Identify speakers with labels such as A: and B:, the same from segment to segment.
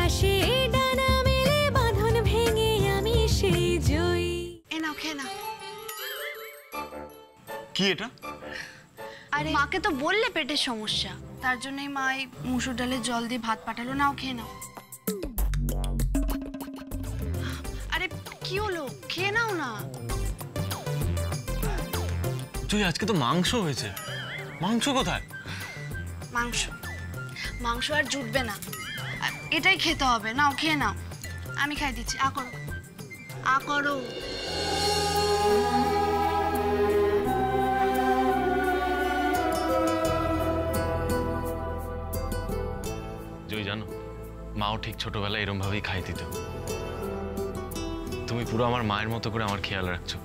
A: আকাশে ডানা মেলে বাঁধন ভেঙে আমি সেই জয়ী।
B: এ নাও খেয়ে নাও।
C: কি এটা?
B: আরে মাকে তো বললে পেটের সমস্যা, তার জন্যই মা এই মুসুর ডালের জল দিয়ে ভাত পাঠালো। নাও খেয়ে নাও। আরে কি হলো, খেয়ে নাও না।
C: তুই আজকে তো মাংস হয়েছে। মাংস কোথায়?
B: মাংস মাংস আর জুটবে না, এটাই খেতে হবে। নাও খেয়ে নাও, আমি খাই দিচ্ছি। আ করো আ করো।
C: জয় জানো, মাও ঠিক ছোটবেলায় এরম ভাবেই খাই দিত। তুমি পুরো আমার মায়ের মতো করে আমার খেয়াল রাখছো।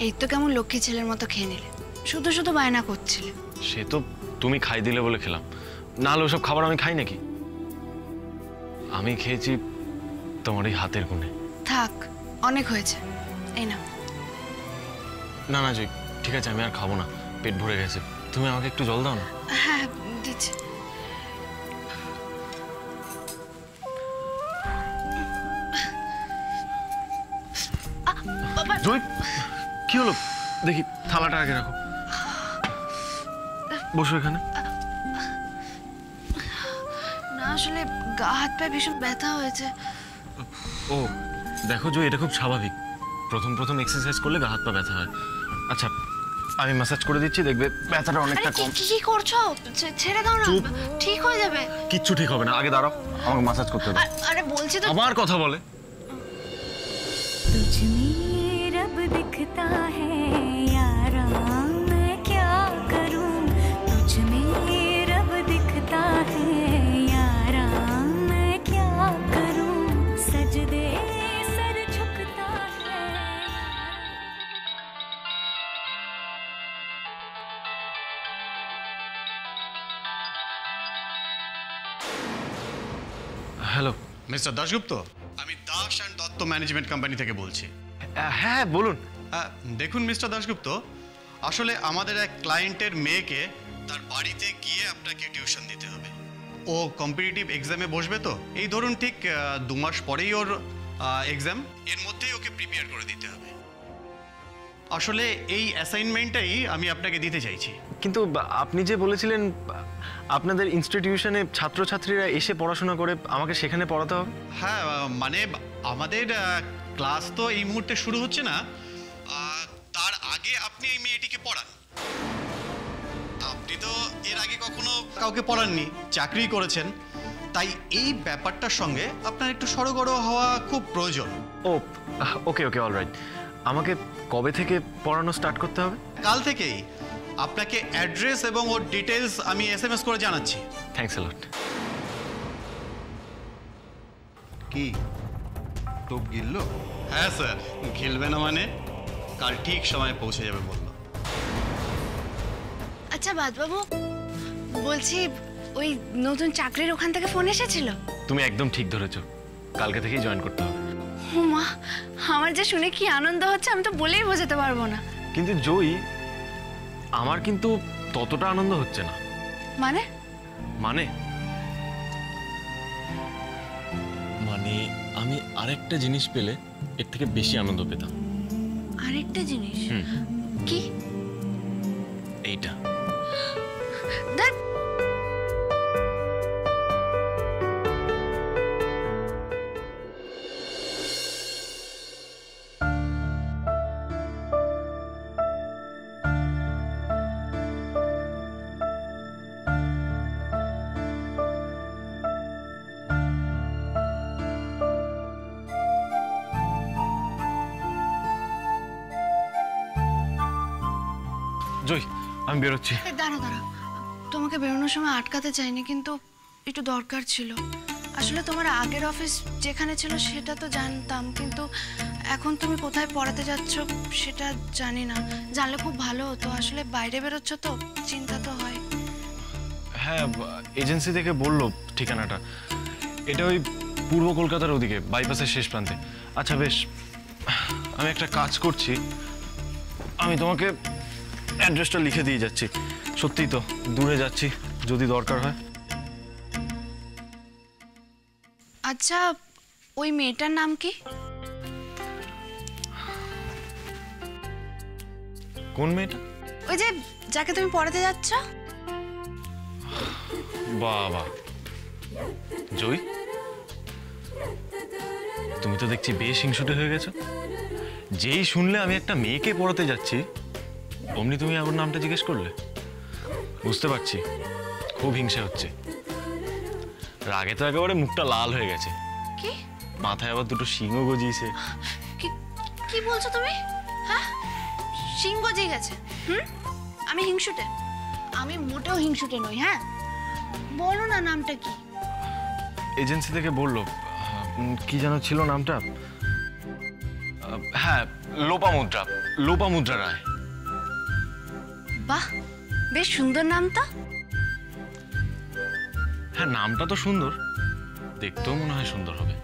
B: এই তো কেমন লক্ষ্মী ছেলের মতো খেয়ে নিলে, শুধু শুধু বায়না করছিলে।
C: সে তো তুমি খাই দিলে বলে খেলাম, নাহলে ওসব খাবার আমি খাই নাকি? আমি খেয়েছি তোমার এই হাতের গুণে।
B: থাক, অনেক হয়েছে, এই না।
C: না না জয়, ঠিক আছে, আমি আর খাবো না, পেট ভরে গেছে। তুমি আমাকে একটু জল দাও না।
B: হ্যাঁ দিচ্ছি।
C: জয়, কি হলো? দেখি থালাটা আগে রাখো। বসো এখানে।
B: না আসলে গা হাত পায়ে ভীষণ ব্যথা হয়েছে।
C: ও দেখো জয়, এটা খুব স্বাভাবিক। প্রথম প্রথম এক্সারসাইজ করলে গা হাত পা ব্যথা হয়। আচ্ছা, আমি ম্যাসাজ করে দিচ্ছি, দেখবে ব্যথাটা অনেকটা কম।
B: কি করছো? ছেড়ে দাও না, ঠিক হয়ে যাবে।
C: কিচ্ছু ঠিক হবে না, আগে দাঁড়াও, আমাকে ম্যাসাজ করতে দাও।
B: আরে বলছি তো।
C: আমার কথা বলে।
A: तुझ में रब दिखता है यारा, मैं क्या करूं? तुझ में रब दिखता है यारा, मैं क्या करूं? सजदे सर झुकता है।
C: হ্যালো
D: মিস্টার দাশগুপ্ত, আমি Das and Dutta management company থেকে বলছি।
C: হ্যাঁ বলুন।
D: দেখুন মিস্টার দাশগুপ্ত, আসলে আমাদের এক ক্লায়েন্টের মেয়েকে তার বাড়িতে গিয়ে আপনাকে টিউশন দিতে হবে। ও কম্পিটিটিভ এক্সামে বসবে, তো এই ধরুন ঠিক 2 মাস পরেই ওর এক্সাম, এর মধ্যেই ওকে প্রিপেয়ার করে দিতে হবে। আসলে এই অ্যাসাইনমেন্টটাই আমি আপনাকে দিতে চাইছি।
C: কিন্তু আপনি যে বলেছিলেন আপনাদের ইনস্টিটিউশনে ছাত্রছাত্রীরা এসে পড়াশোনা করে, আমাকে সেখানে পড়াতে হবে।
D: হ্যাঁ, মানে আমাদের ক্লাস তো এই মুহূর্তে শুরু হচ্ছে না, তার আগে আপনি এই মেয়েটিকে পড়ান। আপনি তো এর আগে কখনো কাউকে পড়াননি, চাকরি করেছেন, তাই এই ব্যাপারটার সঙ্গে আপনার একটু সড়গড় হওয়া খুব প্রয়োজন।
C: ও ওকে ওকে, অলরাইট। আমাকে কবে থেকে পড়ানো স্টার্ট করতে হবে?
D: কাল থেকেই। আপনাকে অ্যাড্রেস এবং ওর ডিটেলস আমি SMS করে জানাচ্ছি।
C: থ্যাঙ্কস আ লট।
E: কি টোপ গিললো?
D: হ্যাঁ স্যার, গিলবে না মানে? কাল ঠিক সময়ে পৌঁছে যাবে বললো।
B: আচ্ছা বাদবাবু, বলছি ওই নতুন চাকরির ওখান থেকে ফোন এসেছিল?
C: তুমি একদম ঠিক ধরেছো, কালকে থেকেই জয়েন করতে হবে।
B: মা, আমার যে শুনে কি আনন্দ হচ্ছে, আমি তো বলেই বোঝাতে পারবো না।
C: কিন্তু জয়ী, আমার কিন্তু ততটা আনন্দ হচ্ছে না।
B: মানে?
C: মানে মানে আমি আরেকটা জিনিস পেলে এর থেকে বেশি আনন্দ পেতাম।
B: আরেকটা জিনিস? কি?
C: এইটা।
B: ধ্যাৎ,
C: জয়, আমি বেরোচ্ছি।
B: দাঁড়াও দাঁড়াও, তোমাকে বেরোনোর সময় আটকাতে চাইনি, কিন্তু একটু দরকার ছিল। আসলে তোমার আগের অফিস যেখানে ছিল সেটা তো জানতাম, কিন্তু এখন তুমি কোথায় পড়াতে যাচ্ছ সেটা জানি না। জানলে খুব ভালো হতো। আসলে বাইরে বেরোচ্ছ তো, চিন্তা তো হয়।
C: হ্যাঁ, এজেন্সি থেকে বললো ঠিকানাটা। এটা ওই পূর্ব কলকাতার ওদিকে, বাইপাসের শেষ প্রান্তে। আচ্ছা বেশ, আমি একটা কাজ করছি, আমি তোমাকে অ্যাড্রেসটা লিখে দিয়ে যাচ্ছি। সত্যিই তো দূরে যাচ্ছি, যদি দরকার হয়।
B: আচ্ছা, ওই মেয়েটার নাম কি?
C: কোন মেয়েটা?
B: ওই যে যাকে তুমি পড়াতে যাচ্ছ।
C: বাবা, জয়, তুমি তো দেখছি বেশ হিংসুটে হয়ে গেছো। যেই শুনলে আমি একটা মেয়েকে পড়াতে যাচ্ছি, অমনি তুমি আমার নামটা জিজ্ঞেস করলে। বুঝতে পারছি খুব হিংসা হচ্ছে। রাগে তো একেবারে মুখটা লাল হয়ে গেছে,
B: কি
C: মাথায় আবার দুটো শিংও গজিয়েছে।
B: কি বলছো তুমি? হ্যাঁ, সিং গজিয়ে গেছে? আমি হিংসুটে? আমি মোটেও হিংসুটে নই। হ্যাঁ, বলো না নামটা কি?
C: এজেন্সি থেকে বললো, কি যেন ছিল নামটা। হ্যাঁ, লোপামুদ্রা, লোপামুদ্রা রায়।
B: বাহ, বেশ সুন্দর নাম তো।
C: হ্যাঁ, নামটা তো সুন্দর, দেখতেও মনে হয় সুন্দর হবে।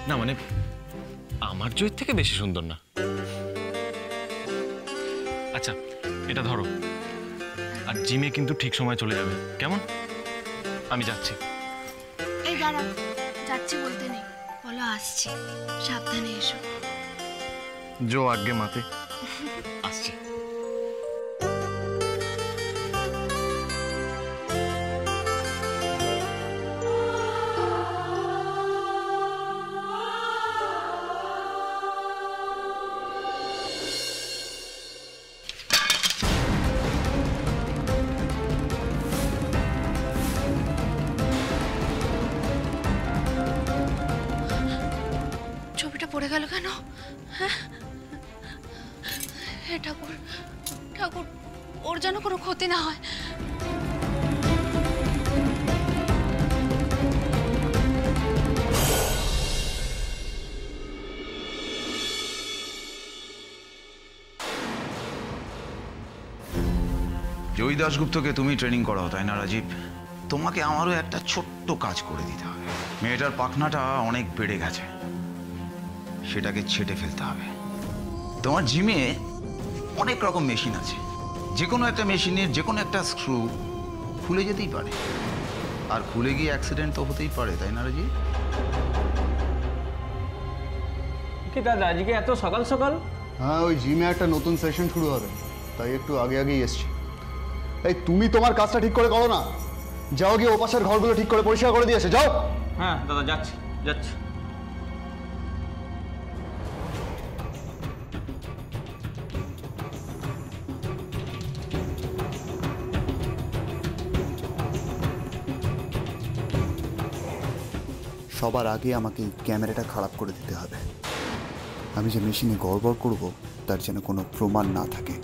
C: না মানে আমার জয়ের থেকে বেশি সুন্দর না। আচ্ছা, এটা ধরো, আর জিমে কিন্তু ঠিক সময় চলে যাবে, কেমন? আমি যাচ্ছি।
B: এই দাঁড়া, যাচ্ছি বলতে নেই, বলো আসছি। সাবধানে এসো।
C: জো আগে মাতে আসছি।
B: ছবিটা পড়ে গেল কেন? হ্যাঁ, হে ঠাকুর, ঠাকুর, ওর যেন কোনো ক্ষতি না হয়।
F: জয়ী দাশগুপ্তকে তুমি ট্রেনিং করাও, তাই না রাজীব? তোমাকে আমারও একটা ছোট্ট কাজ করে দিতে হবে। মেয়েটার পাখনাটা অনেক বেড়ে গেছে, সেটাকে ছেটে ফেলতে হবে। তোমার জিমে অনেক রকম মেশিন আছে, যে কোনো একটা মেশিনের যে কোনো একটা স্ক্রু খুলে যেতেই পারে, আর খুলে গিয়ে অ্যাক্সিডেন্ট তো হতেই পারে, তাই না রাজীব?
G: কি দাদা, আজকে এত সকাল সকাল?
E: হ্যাঁ, ওই জিমে একটা নতুন সেশন শুরু হবে, তাই একটু আগে আগেই এসছি। এই তুমি তোমার কাজটা ঠিক করে করো না, যাও গিয়ে ওপাশের ঘরগুলো ঠিক করে পরিষ্কার করে দিয়েছে, যাও।
G: হ্যাঁ দাদা, যাচ্ছি যাচ্ছি।
H: সবার আগে আমাকে এই ক্যামেরাটা খারাপ করে দিতে হবে। আমি যে মেশিনে গড়বড় করব তার যেন কোনো প্রমাণ না থাকে।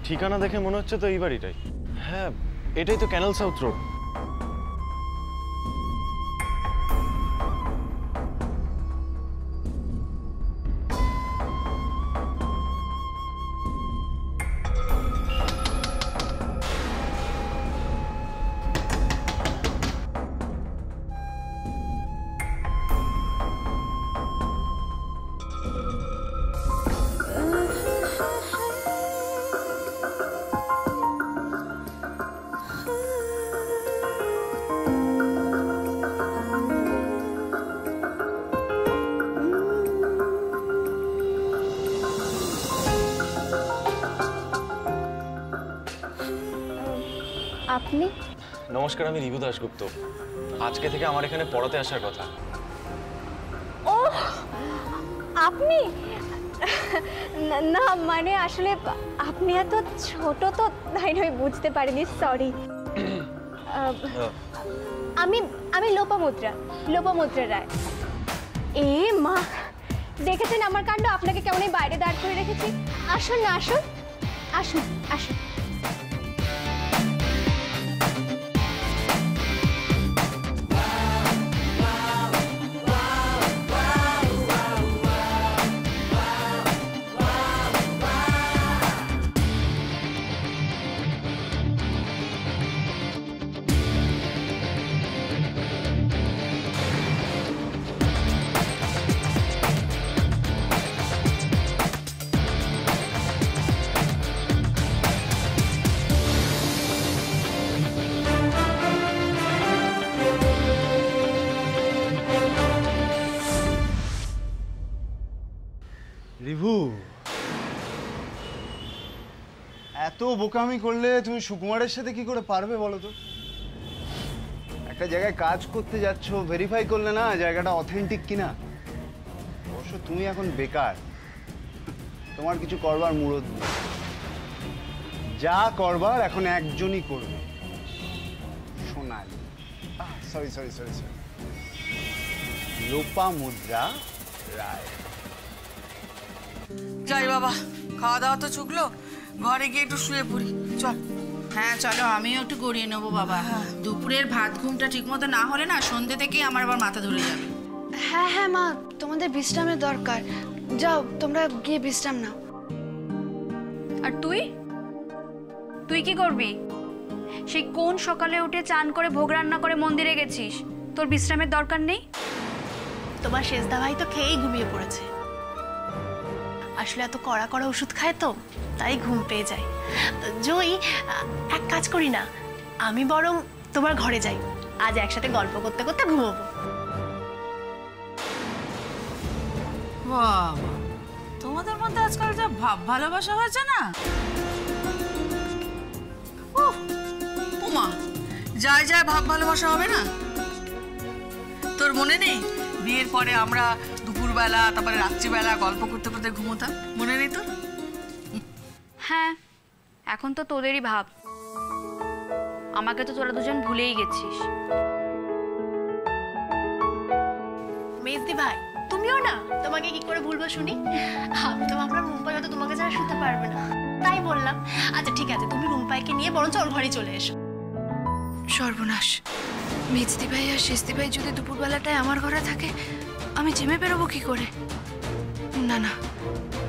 C: ঠিকানা দেখে মনে হচ্ছে তো এই বাড়িটাই। হ্যাঁ, এটাই তো ক্যানাল সাউথ রোড।
I: আপনি?
C: নমস্কার, আমি রিভু দাশগুপ্ত। আজকে থেকে আমার এখানে পড়াতে আসার কথা।
I: ও, আপনি? না মানে আসলে আপনি এত ছোট তো, তাই নয় বুঝতে পারিনি, সরি। আমি আমি লোপামুদ্রা রায়। এ মা, দেখেছেন আমার কাণ্ড? আপনাকে কেমন এই বাইরে দাঁড় করে রেখেছি। আসুন না, আসুন আসুন আসুন।
E: রিভু, এত বোকামি করলে তুমি সুকুমারের সাথে কি করে পারবে বলো তো? একটা জায়গায় কাজ করতে যাচ্ছ, ভেরিফাই করলে না জায়গাটা অথেন্টিক কিনা। অবশ্য তুমি এখন বেকার, তোমার কিছু করবার মুরদ নেই। যা করবার এখন একজনই করবে, Sonali, sorry sorry sorry sorry, Lopamudra Roy.
J: যাই বাবা, খাওয়া দাওয়া তো চুকলো, ঘরে গিয়ে একটু শুয়ে পড়ি। চল।
K: হ্যাঁ চলো, আমিও একটু গড়িয়ে নেবো বাবা। দুপুরের ভাত ঘুমটা ঠিক মতো না হলে না সন্ধ্যে থেকেই আমার আবার মাথা ধরে যাবে।
B: হ্যাঁ হ্যাঁ মা, তোমাদের বিশ্রামের দরকার। যাও তোমরা গিয়ে বিশ্রাম নাও।
L: আর তুই তুই কি করবি? সেই কোন সকালে উঠে চান করে ভোগ রান্না করে মন্দিরে গেছিস, তোর বিশ্রামের দরকার নেই?
M: তোমার শেষদা ভাই তো খেয়েই ঘুমিয়ে পড়েছে। আসলে এত কড়া কড়া ওষুধ খায় তো, তাই ঘুম পেয়ে যায়। জয়ী, এক কাজ করি না, আমি বরং তোমার ঘরে যাই, আজ একসাথে গল্প করতে করতে ঘুমোবো।
K: বাবা, তোমাদের মধ্যে আজকাল যা ভাব ভালোবাসা হয়েছে না।
J: উমা, যায় যায় ভাব ভালোবাসা হবে না? তোর মনে নেই বিয়ের পরে আমরা দুপুরবেলা তারপরে রাত্রিবেলা গল্প করতে করতে ঘুমোতাম? মনে নেই তোর?
L: হ্যাঁ, এখন তো তোদেরই ভাব, আমাকে তো তোরা দুজন ভুলেই গেছিস।
M: মেজদি ভাই, তুমিও না, তোমাকে কি করে ভুলবো শুনি? আমি তো ভাবলাম রুম্পাই হয়তো তোমাকে ছাড়া শুতে পারবে না, তাই বললাম। আচ্ছা ঠিক আছে, তুমি রুম্পাইকে নিয়ে বরঞ্চ ওর ঘরে চলে এসো।
B: সর্বনাশ, মেজদি ভাই আর শেষদি ভাই যদি দুপুরবেলাটায় আমার ঘরে থাকে, আমি জিমে বেরোবো কি করে? না না,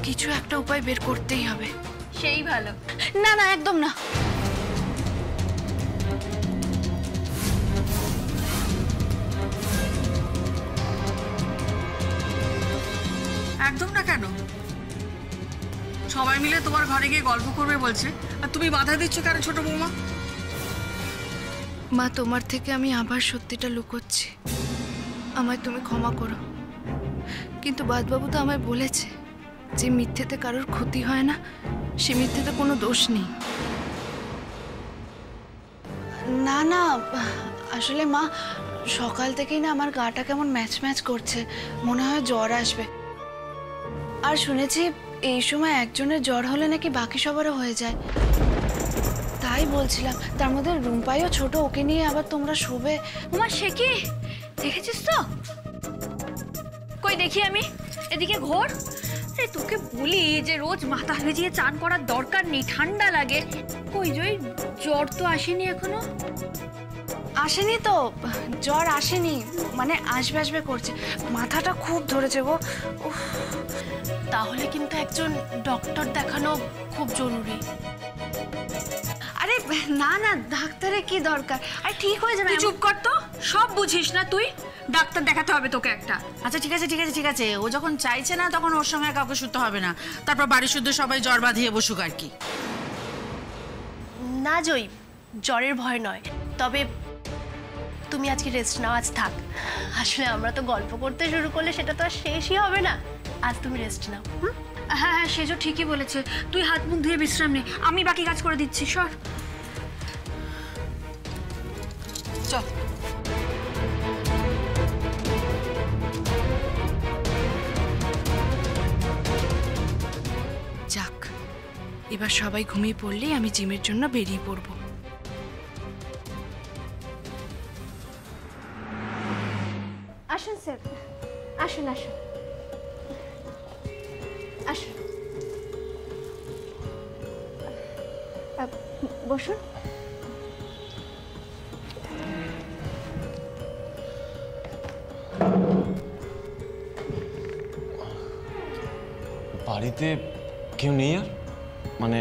B: কিছু একটা উপায় বের করতেই হবে।
L: সেই ভালো।
B: না না, একদম না।
J: একদম না কেন? সবাই মিলে তোমার ঘরে গিয়ে গল্প করবে বলছে, আর তুমি বাধা দিচ্ছ কেন ছোট বৌমা?
B: মা, তোমার থেকে আমি আবার সত্যিটা লুকোচ্ছি, আমায় তুমি ক্ষমা করো। কিন্তু বাদবাবু তো আমায় বলেছে যে মিথ্যেতে কারোর ক্ষতি হয় না, সে মিথ্যেতে কোনো দোষ নেই। না না, আসলে মা সকাল থেকেই না আমার গাটা কেমন ম্যাচ ম্যাচ করছে, মনে হয় জ্বর আসবে। আর শুনেছি এই সময় একজনের জ্বর হলে নাকি বাকি সবারও হয়ে যায়। তাই বলছিলাম, তার মধ্যে রুম্পাইও ছোট, ওকে নিয়ে আবার তোমরা শোবে।
L: উমা, সে কি দেখেছিস তো? কই দেখি আমি, এদিকে ঘোর। আরে তোকে বলি যে রোজ মাথা ভিজিয়ে চান করার দরকার নেই, ঠান্ডা লাগে। কই জয়, জ্বর তো আসেনি এখনো?
B: আসেনি তো, জ্বর আসেনি, মানে আসবে আসবে করছে, মাথাটা খুব ধরেছে গো।
M: তাহলে কিন্তু একজন ডক্টর দেখানো খুব জরুরি।
B: আরে না না, ডাক্তারের কি দরকার, আর ঠিক হয়ে যাবে।
K: তুই চুপ কর তো, সব বুঝিস না তুই? ডাক্তার দেখাতে হবে তোকে একটা। আচ্ছা ঠিক আছে ঠিক আছে ঠিক আছে, ও যখন চাইছে না তখন ওর সঙ্গে কাউকে শুতে হবে না, তারপর বাড়ি শুদ্ধ সবাই জ্বর বাঁধিয়ে বসুক আর কি।
M: না জয়ী, জ্বরের ভয় নয়, তবে তুমি আজকে রেস্ট নাও, আজ থাক। আসলে আমরা তো গল্প করতে শুরু করলে সেটা তো আর শেষই হবে না। আজ তুমি রেস্ট নাও।
L: হ্যাঁ হ্যাঁ, সেজো ঠিকই বলেছে। তুই হাত মুখ ধুয়ে বিশ্রাম নে, আমি বাকি কাজ করে দিচ্ছি। সর।
J: চল।
B: যাক, এবার সবাই ঘুমিয়ে পড়লেই আমি জিমের জন্য বেরিয়ে পড়বো।
I: আসুন আসুন আসুন, বসুন।
C: বাড়িতে কেউ নেই আর? মানে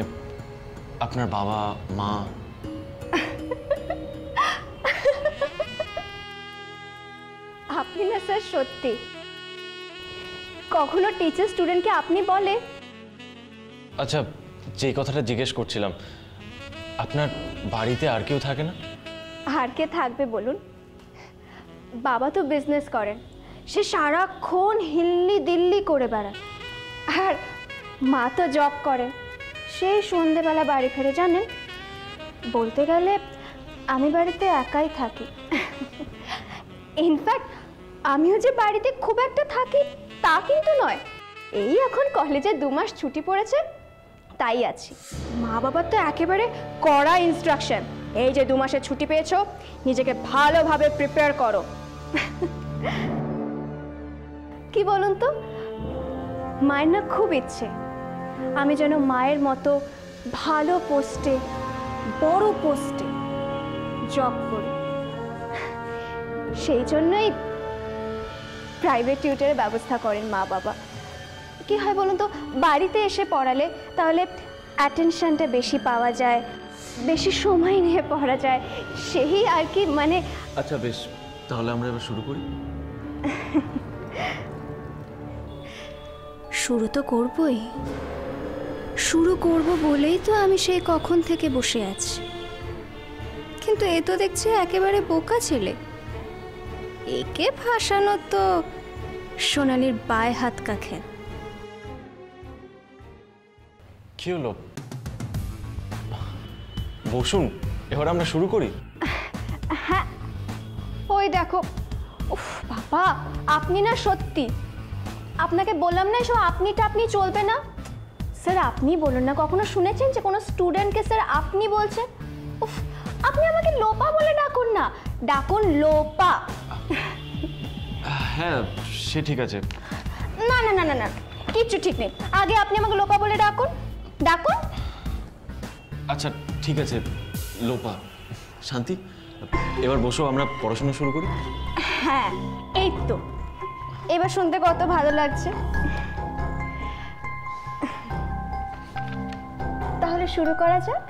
C: আপনার বাবা মা?
I: আপনি না স্যার সত্যি, কখনো টিচার স্টুডেন্টকে আপনি বলে?
C: আচ্ছা, যে কথাটা জিজ্ঞেস করছিলাম, আপনার বাড়িতে আর কেউ থাকে না?
I: আর কে থাকবে বলুন? বাবা তো বিজনেস করেন, সে সারাক্ষণ হিল্লি দিল্লি করে বেড়ায়। আর মা তো জব করেন, সেই সন্ধেবেলা বাড়ি ফিরে। জানেন, বলতে গেলে আমি বাড়িতে একাই থাকি। ইনফ্যাক্ট আমিও যে বাড়িতে খুব একটা থাকি তা কিন্তু নয়, এই এখন কলেজে 2 মাস ছুটি পড়েছে তাই আছি। মা বাবার তো একেবারে কড়া ইনস্ট্রাকশন, এই যে 2 মাসের ছুটি পেয়েছো, নিজেকে ভালোভাবে প্রিপেয়ার করো। কি বলুন তো, মায়ের না খুব ইচ্ছে আমি যেন মায়ের মতো ভালো পোস্টে, বড় পোস্টে জব করি। সেই জন্যই প্রাইভেট টিউটরের ব্যবস্থা করেন মা বাবা। কি হয় বলুন তো, বাড়িতে এসে পড়ালে তাহলে অ্যাটেনশনটা বেশি পাওয়া যায়, বেশি সময় নিয়ে পড়া যায়, সেই আর কি। মানে
C: আচ্ছা বেশ, তাহলে আমরা এবার শুরু করি।
I: শুরু তো করবই, শুরু করব বলেই তো আমি সেই কখন থেকে বসে আছি। কিন্তু এ তো দেখছি একেবারে বোকা ছেলে, একে ফাঁসানো তো সোনালির বায় হাত কাখে।
C: কি হলো? বসুন, এবার আমরা শুরু করি।
I: হ্যাঁ, ওই দেখো। উফ বাবা, আপনি না সত্যি, আপনাকে বললাম না এসব আপনিটা আপনি চলবে না। স্যার আপনি বলুন না, কখনো শুনেছেন যে কোনো স্টুডেন্টকে স্যার আপনি বলছেন? উফ, আপনি আমাকে লোপা বলে ডাকুন না, ডাকুন লোপা।
C: হ্যাঁ সে ঠিক আছে।
I: না না না না না, কিচ্ছু ঠিক নেই, আগে আপনি আমাকে লোপা বলে ডাকুন, ডাকুন।
C: আচ্ছা ঠিক আছে, লোপা। শান্তি, এবার বসো, আমরা পড়াশোনা শুরু করি।
I: হ্যাঁ এই তো, এবার শুনতে কত ভালো লাগছে। তাহলে শুরু করা যাক।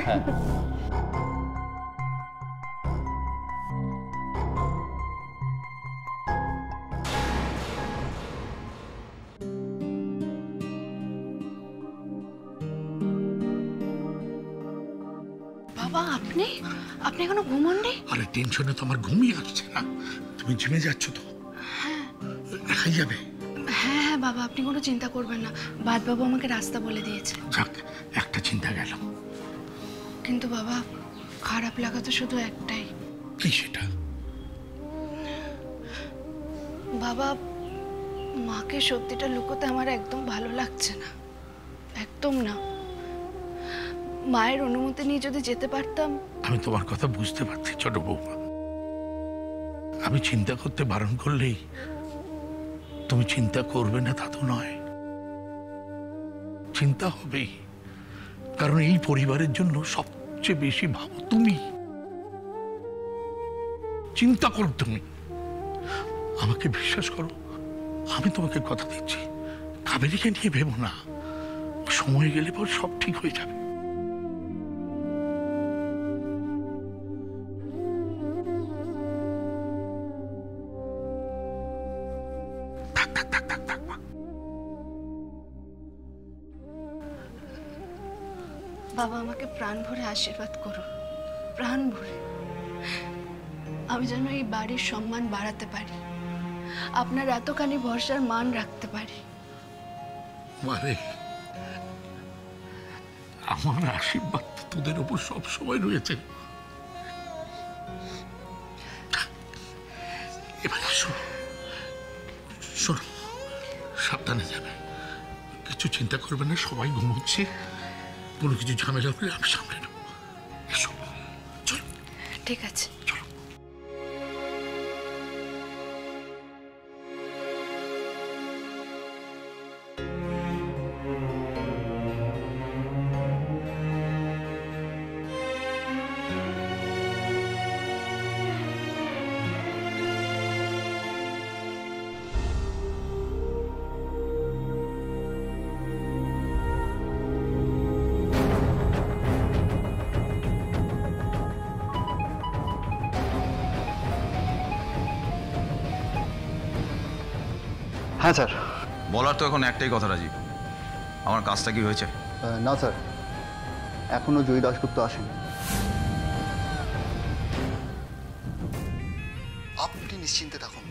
C: হ্যাঁ।
B: বাবা, আপনি আপনি এখনো ঘুমোননি?
N: আরে টেনশনে তো আমার ঘুমিয়ে আসছে না। তুমি জিমে যাচ্ছ তো?
B: হ্যাঁ।
N: একাই যাবে?
B: হ্যাঁ হ্যাঁ বাবা, আপনি কোনো চিন্তা করবেন না, বাবু আমাকে রাস্তা বলে দিয়েছে।
N: যাক, একটা চিন্তা গেল।
B: কিন্তু বাবা, খারাপ লাগা তো শুধু একটাই।
N: কি সেটা?
B: বাবা, মাকে সত্যিটা লুকোতে আমার একদম ভালো লাগছে না, একদম না। মায়ের অনুমতি নিয়ে যদি যেতে পারতাম।
N: আমি তোমার কথা বুঝতে পারছি ছোট বৌমা, আমি চিন্তা করতে বারণ করলেই তুমি চিন্তা করবে না তা তো নয়, চিন্তা হবেই। কারণ এই পরিবারের জন্য সবচেয়ে বেশি ভাবো তুমি, চিন্তা করো তুমি। আমাকে বিশ্বাস করো, আমি তোমাকে কথা দিচ্ছি, কাবেরীকে নিয়ে ভেবো না, সময় গেলে পর সব ঠিক হয়ে যাবে।
B: বাবা, আমাকে প্রাণ ভরে আশীর্বাদ করো, প্রাণ ভরে। আমি যেন এই বাড়ির সম্মান বাড়াতে পারি, আপনার এতখানি ভরসার মান রাখতে পারি।
N: মারে, আমার আশীর্বাদ তোদের উপর সব সময় রয়েছে। এবার শোনো, সাবধানে যাবে, কিছু চিন্তা করবে না, সবাই ঘুমোচ্ছে, কোনো কিছু ঝামেলা হলে আমি সামলে নেব। এসো, চলো।
B: ঠিক আছে।
H: হ্যাঁ স্যার।
F: বলার তো এখন একটাই কথা রাজীব, আমার কাজটা কি হয়েছে?
H: না স্যার, এখনো জয়ী দাশগুপ্ত আসেনি। আপনি নিশ্চিন্তে থাকুন,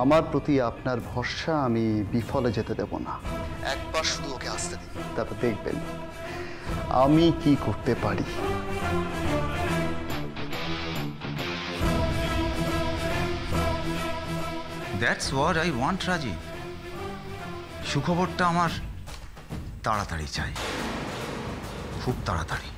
H: আমার প্রতি আপনার ভরসা আমি বিফলে যেতে দেব না। একবার শুধু ওকে আসতে দিন, তারপর দেখবেন আমি কি করতে পারি।
F: That's what I want Rajiv. সুখবরটা আমার তাড়াতাড়ি চাই, খুব তাড়াতাড়ি।